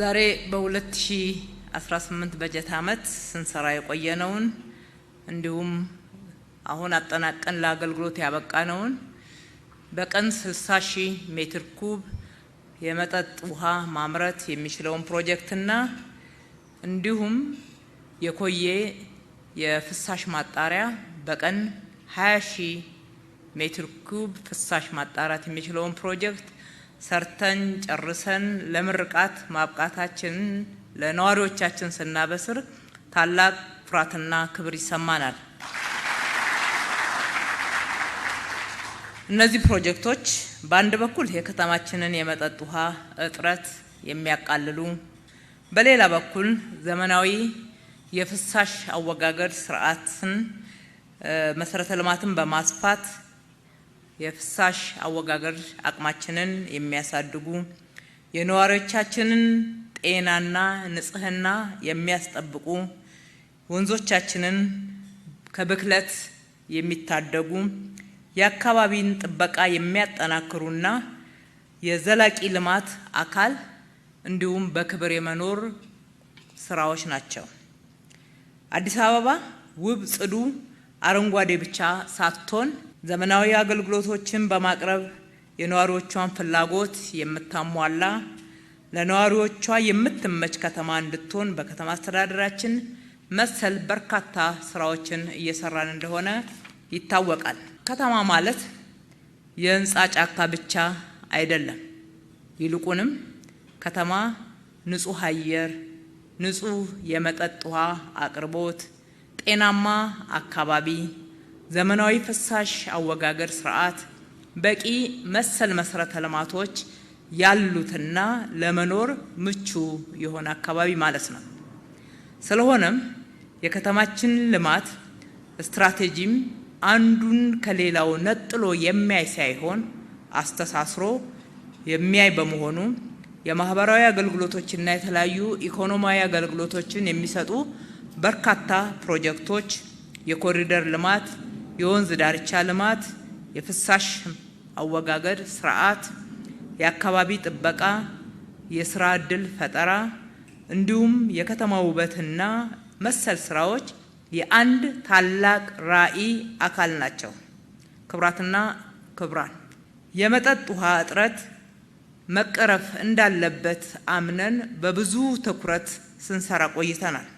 ዛሬ በ2018 በጀት ዓመት ስንሰራ የቆየነውን እንዲሁም አሁን አጠናቀን ለአገልግሎት ያበቃነውን በቀን 60,000 ሜትር ኩብ የመጠጥ ውሃ ማምረት የሚችለውን ፕሮጀክትና እንዲሁም የኮዬ የፍሳሽ ማጣሪያ በቀን 20,000 ሜትር ኩብ ፍሳሽ ማጣራት የሚችለውን ፕሮጀክት ሰርተን ጨርሰን ለምርቃት ማብቃታችንን ለነዋሪዎቻችን ስናበስር ታላቅ ኩራትና ክብር ይሰማናል። እነዚህ ፕሮጀክቶች በአንድ በኩል የከተማችንን የመጠጥ ውሃ እጥረት የሚያቃልሉ፣ በሌላ በኩል ዘመናዊ የፍሳሽ አወጋገድ ስርዓትን መሰረተ ልማትን በማስፋት የፍሳሽ አወጋገድ አቅማችንን የሚያሳድጉ፣ የነዋሪዎቻችንን ጤናና ንጽህና የሚያስጠብቁ፣ ወንዞቻችንን ከብክለት የሚታደጉ፣ የአካባቢን ጥበቃ የሚያጠናክሩና የዘላቂ ልማት አካል እንዲሁም በክብር የመኖር ስራዎች ናቸው። አዲስ አበባ ውብ፣ ጽዱ፣ አረንጓዴ ብቻ ሳትሆን ዘመናዊ አገልግሎቶችን በማቅረብ የነዋሪዎቿን ፍላጎት የምታሟላ ለነዋሪዎቿ የምትመች ከተማ እንድትሆን በከተማ አስተዳደራችን መሰል በርካታ ስራዎችን እየሰራን እንደሆነ ይታወቃል። ከተማ ማለት የህንፃ ጫካ ብቻ አይደለም። ይልቁንም ከተማ ንጹህ አየር፣ ንጹህ የመጠጥ ውሃ አቅርቦት፣ ጤናማ አካባቢ፣ ዘመናዊ ፍሳሽ አወጋገድ ስርዓት፣ በቂ መሰል መሰረተ ልማቶች ያሉትና ለመኖር ምቹ የሆነ አካባቢ ማለት ነው። ስለሆነም የከተማችን ልማት ስትራቴጂም አንዱን ከሌላው ነጥሎ የሚያይ ሳይሆን አስተሳስሮ የሚያይ በመሆኑ የማህበራዊ አገልግሎቶችና የተለያዩ ኢኮኖሚያዊ አገልግሎቶችን የሚሰጡ በርካታ ፕሮጀክቶች፣ የኮሪደር ልማት፣ የወንዝ ዳርቻ ልማት፣ የፍሳሽ አወጋገድ ስርዓት፣ የአካባቢ ጥበቃ፣ የስራ ዕድል ፈጠራ እንዲሁም የከተማ ውበትና መሰል ስራዎች የአንድ ታላቅ ራዕይ አካል ናቸው። ክቡራትና ክቡራን፣ የመጠጥ ውሃ እጥረት መቀረፍ እንዳለበት አምነን በብዙ ትኩረት ስንሰራ ቆይተናል።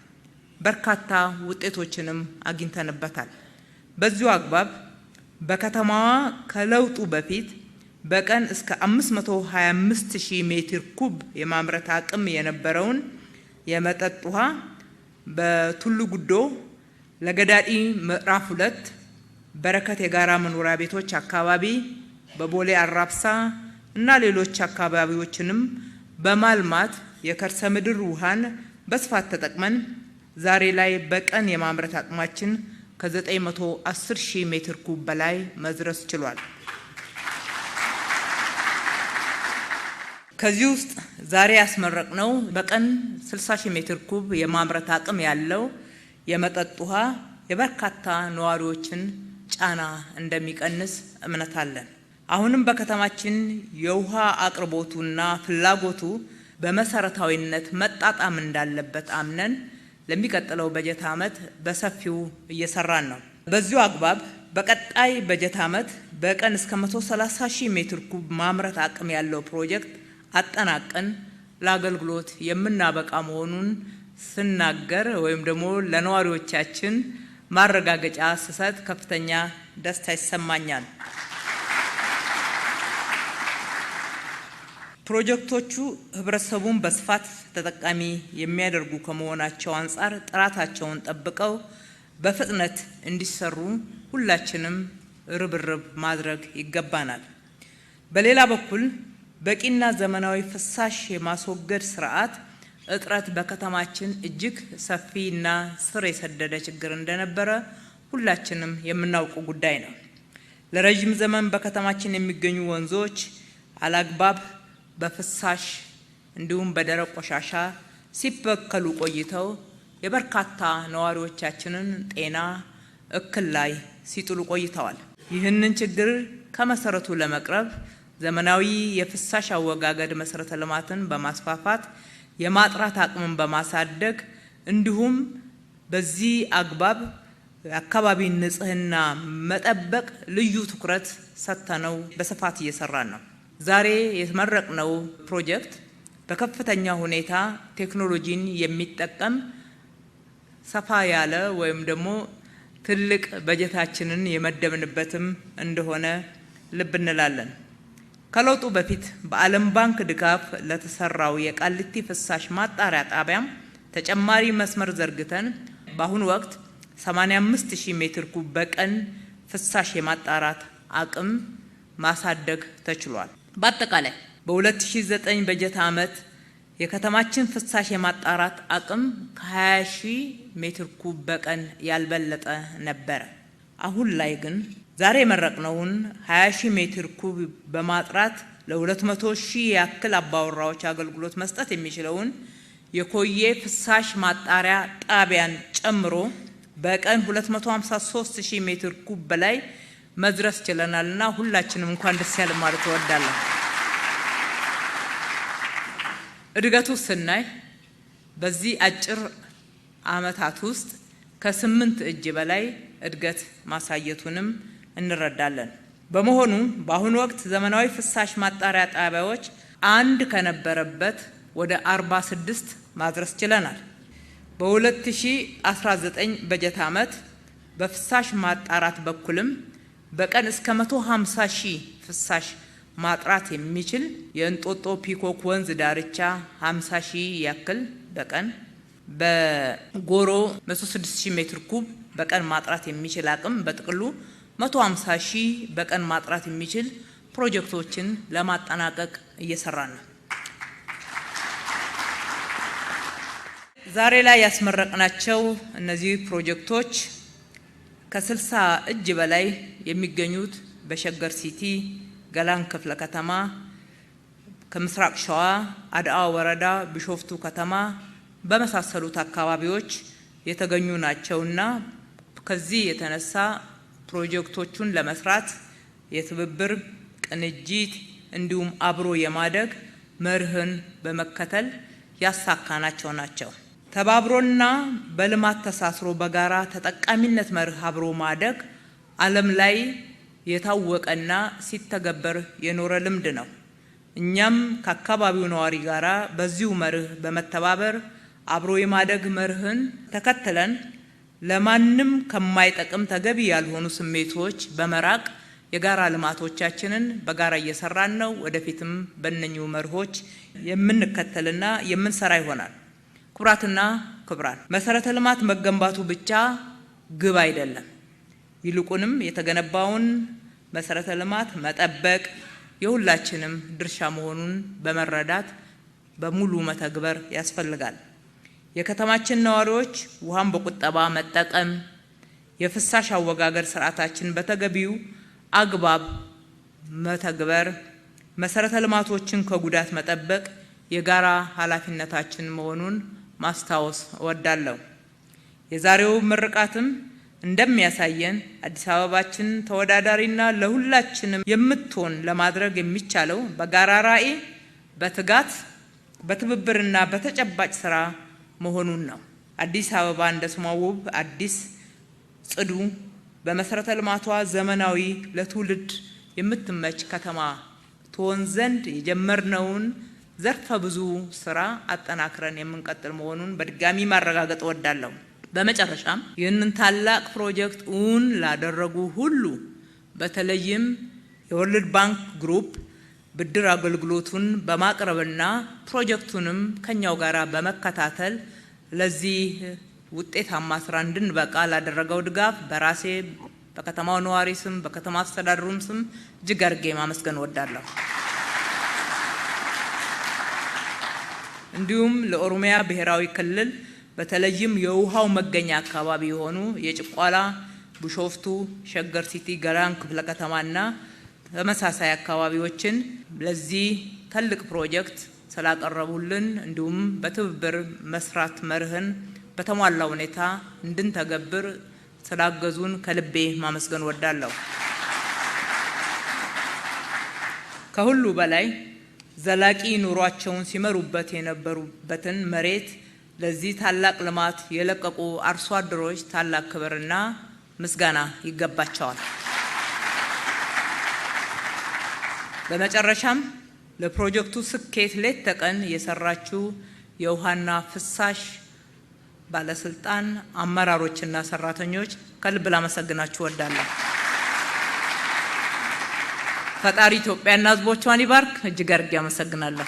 በርካታ ውጤቶችንም አግኝተንበታል። በዚሁ አግባብ በከተማዋ ከለውጡ በፊት በቀን እስከ 525,000 ሜትር ኩብ የማምረት አቅም የነበረውን የመጠጥ ውሃ በቱሉ ጉዶ፣ ለገዳዲ ምዕራፍ 2፣ በረከት የጋራ መኖሪያ ቤቶች አካባቢ፣ በቦሌ አራብሳ እና ሌሎች አካባቢዎችንም በማልማት የከርሰ ምድር ውሃን በስፋት ተጠቅመን ዛሬ ላይ በቀን የማምረት አቅማችን ከ910,000 ሜትር ኩብ በላይ መድረስ ችሏል። ከዚህ ውስጥ ዛሬ ያስመረቅነው በቀን 60,000 ሜትር ኩብ የማምረት አቅም ያለው የመጠጥ ውሃ የበርካታ ነዋሪዎችን ጫና እንደሚቀንስ እምነት አለን። አሁንም በከተማችን የውሃ አቅርቦቱና ፍላጎቱ በመሰረታዊነት መጣጣም እንዳለበት አምነን ለሚቀጥለው በጀት ዓመት በሰፊው እየሰራን ነው። በዚሁ አግባብ በቀጣይ በጀት ዓመት በቀን እስከ 130,000 ሜትር ኩብ ማምረት አቅም ያለው ፕሮጀክት አጠናቀን ለአገልግሎት የምናበቃ መሆኑን ስናገር ወይም ደግሞ ለነዋሪዎቻችን ማረጋገጫ ስሰጥ ከፍተኛ ደስታ ይሰማኛል። ፕሮጀክቶቹ ህብረተሰቡን በስፋት ተጠቃሚ የሚያደርጉ ከመሆናቸው አንጻር ጥራታቸውን ጠብቀው በፍጥነት እንዲሰሩ ሁላችንም ርብርብ ማድረግ ይገባናል። በሌላ በኩል በቂና ዘመናዊ ፍሳሽ የማስወገድ ስርዓት እጥረት በከተማችን እጅግ ሰፊና ስር የሰደደ ችግር እንደነበረ ሁላችንም የምናውቁ ጉዳይ ነው። ለረጅም ዘመን በከተማችን የሚገኙ ወንዞች አላግባብ በፍሳሽ እንዲሁም በደረቅ ቆሻሻ ሲበከሉ ቆይተው የበርካታ ነዋሪዎቻችንን ጤና እክል ላይ ሲጥሉ ቆይተዋል። ይህንን ችግር ከመሰረቱ ለመቅረብ ዘመናዊ የፍሳሽ አወጋገድ መሰረተ ልማትን በማስፋፋት የማጥራት አቅምን በማሳደግ እንዲሁም በዚህ አግባብ አካባቢ ንጽህና መጠበቅ ልዩ ትኩረት ሰጥተነው በስፋት እየሰራን ነው። ዛሬ የተመረቅነው ፕሮጀክት በከፍተኛ ሁኔታ ቴክኖሎጂን የሚጠቀም ሰፋ ያለ ወይም ደግሞ ትልቅ በጀታችንን የመደብንበትም እንደሆነ ልብ እንላለን። ከለውጡ በፊት በዓለም ባንክ ድጋፍ ለተሰራው የቃሊቲ ፍሳሽ ማጣሪያ ጣቢያም ተጨማሪ መስመር ዘርግተን በአሁኑ ወቅት 85,000 ሜትር ኩብ በቀን ፍሳሽ የማጣራት አቅም ማሳደግ ተችሏል። በአጠቃላይ በ2009 በጀት ዓመት የከተማችን ፍሳሽ የማጣራት አቅም ከ20,000 ሜትር ኩብ በቀን ያልበለጠ ነበረ። አሁን ላይ ግን ዛሬ የመረቅነውን 20,000 ሜትር ኩብ በማጥራት ለ200,000 ያክል አባወራዎች አገልግሎት መስጠት የሚችለውን የኮዬ ፍሳሽ ማጣሪያ ጣቢያን ጨምሮ በቀን 253,000 ሜትር ኩብ በላይ መድረስ ችለናልና ሁላችንም እንኳን ደስ ያለን ማለት እወዳለሁ። እድገቱ ስናይ በዚህ አጭር ዓመታት ውስጥ ከ8 እጅ በላይ እድገት ማሳየቱንም እንረዳለን። በመሆኑ በአሁኑ ወቅት ዘመናዊ ፍሳሽ ማጣሪያ ጣቢያዎች አንድ ከነበረበት ወደ 46 ማድረስ ችለናል። በ2019 በጀት ዓመት በፍሳሽ ማጣራት በኩልም በቀን እስከ 150,000 ፍሳሽ ማጥራት የሚችል የእንጦጦ ፒኮክ ወንዝ ዳርቻ 50,000 ያክል በቀን በጎሮ 106,000 ሜትር ኩብ በቀን ማጥራት የሚችል አቅም በጥቅሉ 150,000 በቀን ማጥራት የሚችል ፕሮጀክቶችን ለማጠናቀቅ እየሰራን ነው። ዛሬ ላይ ያስመረቅናቸው እነዚህ ፕሮጀክቶች ከ60 እጅ በላይ የሚገኙት በሸገር ሲቲ ገላን ክፍለ ከተማ፣ ከምስራቅ ሸዋ አድአ ወረዳ ቢሾፍቱ ከተማ በመሳሰሉት አካባቢዎች የተገኙ ናቸውና ከዚህ የተነሳ ፕሮጀክቶቹን ለመስራት የትብብር ቅንጅት እንዲሁም አብሮ የማደግ መርህን በመከተል ያሳካናቸው ናቸው። ተባብሮና በልማት ተሳስሮ በጋራ ተጠቃሚነት መርህ አብሮ ማደግ ዓለም ላይ የታወቀና ሲተገበር የኖረ ልምድ ነው። እኛም ከአካባቢው ነዋሪ ጋራ በዚሁ መርህ በመተባበር አብሮ የማደግ መርህን ተከትለን ለማንም ከማይጠቅም ተገቢ ያልሆኑ ስሜቶች በመራቅ የጋራ ልማቶቻችንን በጋራ እየሰራን ነው። ወደፊትም በእነኚሁ መርሆች የምንከተልና የምንሰራ ይሆናል። ክቡራትና ክቡራን፣ መሰረተ ልማት መገንባቱ ብቻ ግብ አይደለም። ይልቁንም የተገነባውን መሰረተ ልማት መጠበቅ የሁላችንም ድርሻ መሆኑን በመረዳት በሙሉ መተግበር ያስፈልጋል። የከተማችን ነዋሪዎች ውሃን በቁጠባ መጠቀም፣ የፍሳሽ አወጋገድ ስርዓታችን በተገቢው አግባብ መተግበር፣ መሰረተ ልማቶችን ከጉዳት መጠበቅ የጋራ ኃላፊነታችን መሆኑን ማስታወስ እወዳለሁ። የዛሬው ምርቃትም እንደሚያሳየን አዲስ አበባችን ተወዳዳሪና ለሁላችንም የምትሆን ለማድረግ የሚቻለው በጋራ ራዕይ፣ በትጋት፣ በትብብርና በተጨባጭ ስራ መሆኑን ነው። አዲስ አበባ እንደ ስሟ ውብ፣ አዲስ፣ ጽዱ፣ በመሰረተ ልማቷ ዘመናዊ፣ ለትውልድ የምትመች ከተማ ትሆን ዘንድ የጀመርነውን ዘርፈ ብዙ ስራ አጠናክረን የምንቀጥል መሆኑን በድጋሚ ማረጋገጥ እወዳለሁ። በመጨረሻም ይህንን ታላቅ ፕሮጀክት እውን ላደረጉ ሁሉ በተለይም የወርልድ ባንክ ግሩፕ ብድር አገልግሎቱን በማቅረብና ፕሮጀክቱንም ከኛው ጋር በመከታተል ለዚህ ውጤታማ ስራ እንድንበቃ ላደረገው ድጋፍ በራሴ በከተማው ነዋሪ ስም በከተማ አስተዳደሩም ስም እጅግ አድርጌ ማመስገን እወዳለሁ። እንዲሁም ለኦሮሚያ ብሔራዊ ክልል በተለይም የውሃው መገኛ አካባቢ የሆኑ የጭቋላ፣ ቢሾፍቱ፣ ሸገር ሲቲ፣ ገላን ክፍለ ከተማና ተመሳሳይ አካባቢዎችን ለዚህ ትልቅ ፕሮጀክት ስላቀረቡልን እንዲሁም በትብብር መስራት መርህን በተሟላ ሁኔታ እንድንተገብር ስላገዙን ከልቤ ማመስገን ወዳለሁ። ከሁሉ በላይ ዘላቂ ኑሯቸውን ሲመሩበት የነበሩበትን መሬት ለዚህ ታላቅ ልማት የለቀቁ አርሶ አደሮች ታላቅ ክብርና ምስጋና ይገባቸዋል። በመጨረሻም ለፕሮጀክቱ ስኬት ሌት ተቀን የሰራችሁ የውሃና ፍሳሽ ባለስልጣን አመራሮችና ሰራተኞች ከልብ ላመሰግናችሁ እወዳለሁ። ፈጣሪ ኢትዮጵያና ሕዝቦቿን ይባርክ። እጅግ አድርጌ አመሰግናለሁ።